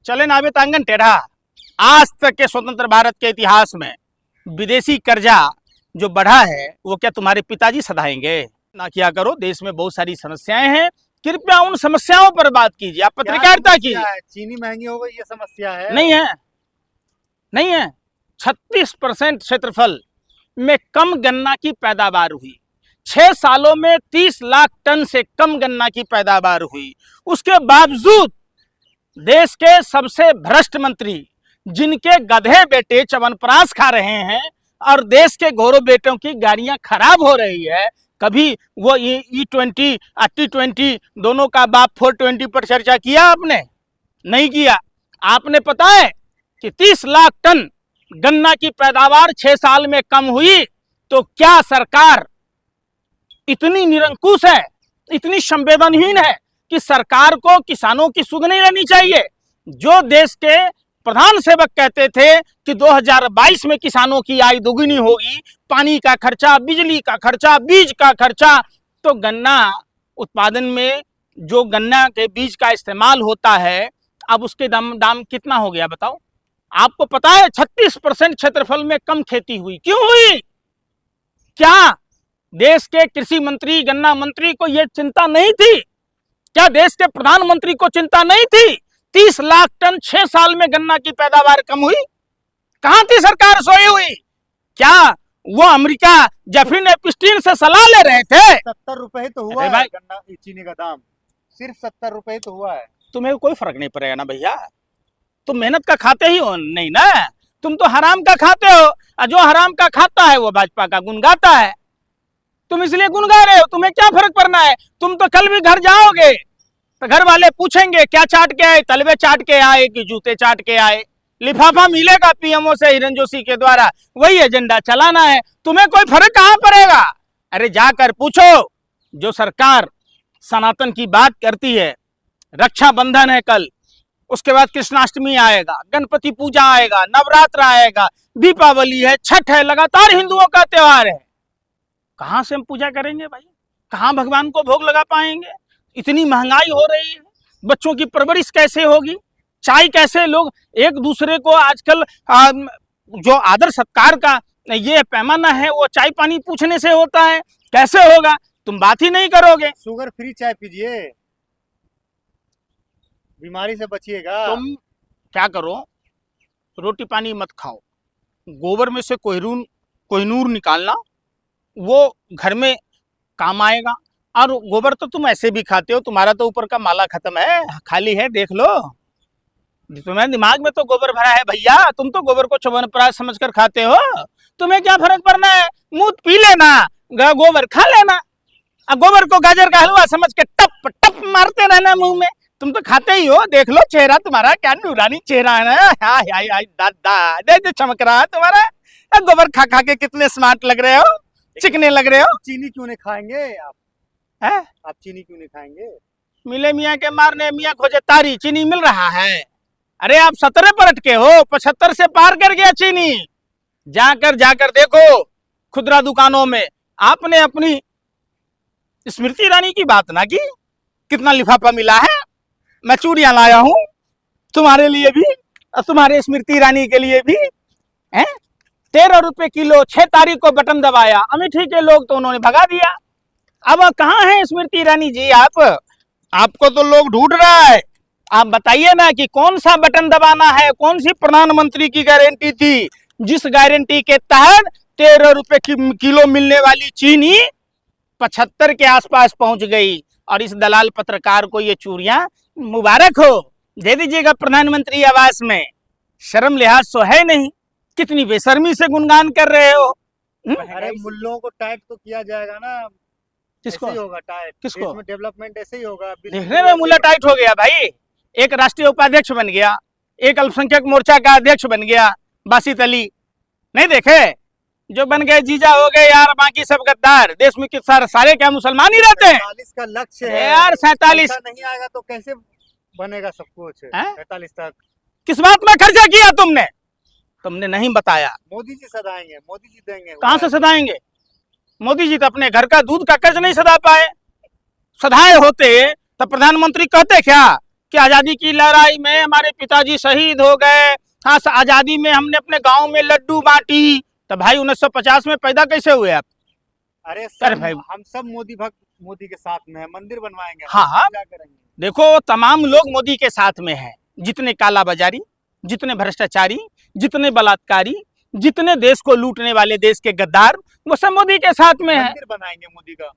चले नावे तांगन टेढ़ा। आज तक के स्वतंत्र भारत के इतिहास में विदेशी कर्जा जो बढ़ा है वो क्या तुम्हारे पिताजी सधाएंगे? ना किया करो, देश में बहुत सारी समस्याएं हैं, कृपया उन समस्याओं पर बात कीजिए, आप पत्रकारिता कीजिए। चीनी महंगी हो गई, ये समस्या है? नहीं है, नहीं है। 36% क्षेत्रफल में कम गन्ना की पैदावार हुई, 6 सालों में 30 लाख टन से कम गन्ना की पैदावार हुई। उसके बावजूद देश के सबसे भ्रष्ट मंत्री, जिनके गधे बेटे च्यवनप्राश खा रहे हैं और देश के गौरव बेटों की गाड़ियां खराब हो रही है, कभी वो E20 और T20 दोनों का बाप 420 पर चर्चा किया आपने? नहीं किया। आपने पता है कि 30 लाख टन गन्ना की पैदावार 6 साल में कम हुई, तो क्या सरकार इतनी निरंकुश है, इतनी संवेदनहीन है कि सरकार को किसानों की सुध नहीं लेनी चाहिए? जो देश के प्रधान सेवक कहते थे कि 2022 में किसानों की आय दोगुनी होगी, पानी का खर्चा, बिजली का खर्चा, बीज का खर्चा, तो गन्ना उत्पादन में जो गन्ना के बीज का इस्तेमाल होता है, अब उसके दाम कितना हो गया बताओ? आपको पता है 36% क्षेत्रफल में कम खेती हुई। क्यों हुई? क्या देश के कृषि मंत्री, गन्ना मंत्री को यह चिंता नहीं थी? क्या देश के प्रधानमंत्री को चिंता नहीं थी? 30 लाख टन 6 साल में गन्ना की पैदावार कम हुई, कहां थी सरकार? सोई हुई? क्या वो अमेरिका जेफरी एप्स्टीन से सलाह ले रहे थे? 70 रुपए तो हुआ है गन्ना चीनी का दाम, सिर्फ 70 रुपए तो हुआ है। तुम्हें कोई फर्क नहीं पड़ेगा ना भैया, तुम मेहनत का खाते ही हो नहीं ना, तुम तो हराम का खाते हो, और जो हराम का खाता है वो भाजपा का गुण गाता है। तुम इसलिए गुण गा रहे हो, तुम्हें क्या फर्क पड़ना है? तुम तो कल भी घर जाओगे तो घर वाले पूछेंगे क्या चाट के आए, तलवे चाट के आए कि जूते चाट के आए? लिफाफा मिलेगा पीएमओ से हिरन जोशी के द्वारा, वही एजेंडा चलाना है। तुम्हें कोई फर्क कहां पड़ेगा? अरे जाकर पूछो। जो सरकार सनातन की बात करती है, रक्षाबंधन है कल, उसके बाद कृष्णाष्टमी आएगा, गणपति पूजा आएगा, नवरात्र आएगा, दीपावली है, छठ है, लगातार हिंदुओं का त्योहार है। कहां से हम पूजा करेंगे भाई? कहां भगवान को भोग लगा पाएंगे? इतनी महंगाई हो रही है, बच्चों की परवरिश कैसे होगी? चाय कैसे? लोग एक दूसरे को आजकल जो आदर सत्कार का ये पैमाना है वो चाय पानी पूछने से होता है, कैसे होगा? तुम बात ही नहीं करोगे। शुगर फ्री चाय पीजिए, बीमारी से बचिएगा। तुम क्या करो, रोटी पानी मत खाओ, गोबर में से कोहिनूर निकालना, वो घर में काम आएगा। और गोबर तो तुम ऐसे भी खाते हो, तुम्हारा तो ऊपर का माला खत्म है, खाली है, देख लो। तुम्हारे दिमाग में तो गोबर भरा है भैया, तुम तो गोबर को च्यवनप्राश समझकर खाते हो। तुम्हें क्या फर्क पड़ना है? मुंह पी लेना, गोबर खा लेना, और गोबर को गाजर का हलवा समझ के टप टप मारते रहना मुंह में। तुम तो खाते ही हो, देख लो चेहरा तुम्हारा, क्या नूरानी चेहरा है ना। हाय दादा, दे चमक रहा है तुम्हारा। गोबर खा खा के कितने स्मार्ट लग रहे हो, चिकने लग रहे हो। चीनी क्यों नहीं खाएंगे आप? है? आप चीनी क्यों नहीं खाएंगे? मिले मियाँ के मारने मियाँ खोजे तारी, चीनी मिल रहा है। अरे आप 17 पर अटके हो, 75 से पार कर गया चीनी। जाकर देखो खुदरा दुकानों में। आपने अपनी स्मृति ईरानी की बात ना की, कितना लिफाफा मिला है। मैं चूड़ियां लाया हूं तुम्हारे लिए भी और तुम्हारे स्मृति ईरानी के लिए भी, हैं? 13 रुपए किलो, 6 तारीख को बटन दबाया, अमेठी के लोग तो उन्होंने भगा दिया। अब कहाँ है स्मृति ईरानी जी? आपको तो लोग ढूंढ रहा है। आप बताइए ना कि कौन सा बटन दबाना है, कौन सी प्रधानमंत्री की गारंटी थी जिस गारंटी के तहत 13 रुपए किलो मिलने वाली चीनी 75 के आसपास पहुंच गई। और इस दलाल पत्रकार को ये चूड़ियां मुबारक हो, दे दीजिएगा प्रधानमंत्री आवास में। शर्म लिहाज तो है नहीं, कितनी बेशर्मी से गुणगान कर रहे हो। अरे मुल्लों को टाइट तो किया जाएगा ना। किसको? ऐसे ही होगा टाइट, किसको? इसमें डेवलपमेंट ऐसे ही होगा। देखने में मुल्ला टाइट हो गया भाई, एक राष्ट्रीय उपाध्यक्ष बन गया, एक अल्पसंख्यक मोर्चा का अध्यक्ष बन गया, बासित अली नहीं देखे जो बन गए, जीजा हो गए यार, बाकी सब गद्दार। देश में सारे क्या मुसलमान ही रहते हैं? 47 का लक्ष्य है यार, 47 नहीं आएगा तो कैसे बनेगा सब कुछ? 47 तक किस बात में खर्चा किया तुमने नहीं बताया। मोदी जी सदाएंगे, मोदी जी देंगे। कहां से सदाएंगे? मोदी जी तो अपने घर का दूध का कर्ज नहीं सदा पाए। सदाए होते तो प्रधानमंत्री कहते क्या कि आजादी की लड़ाई में हमारे पिताजी शहीद हो गए, हाँ आजादी में हमने अपने गांव में लड्डू बांटी। तो भाई 1950 में पैदा कैसे हुए आप? अरे अरे सब भाई हम सब मोदी भक्त मोदी के साथ में है, मंदिर बनवाएंगे, हाँ हाँ, क्या करेंगे। देखो तमाम लोग मोदी के साथ में हैं, जितने काला बाजारी, जितने भ्रष्टाचारी, जितने बलात्कारी, जितने देश को लूटने वाले देश के गद्दार, वो सब मोदी के साथ में है। मंदिर बनाएंगे मोदी का।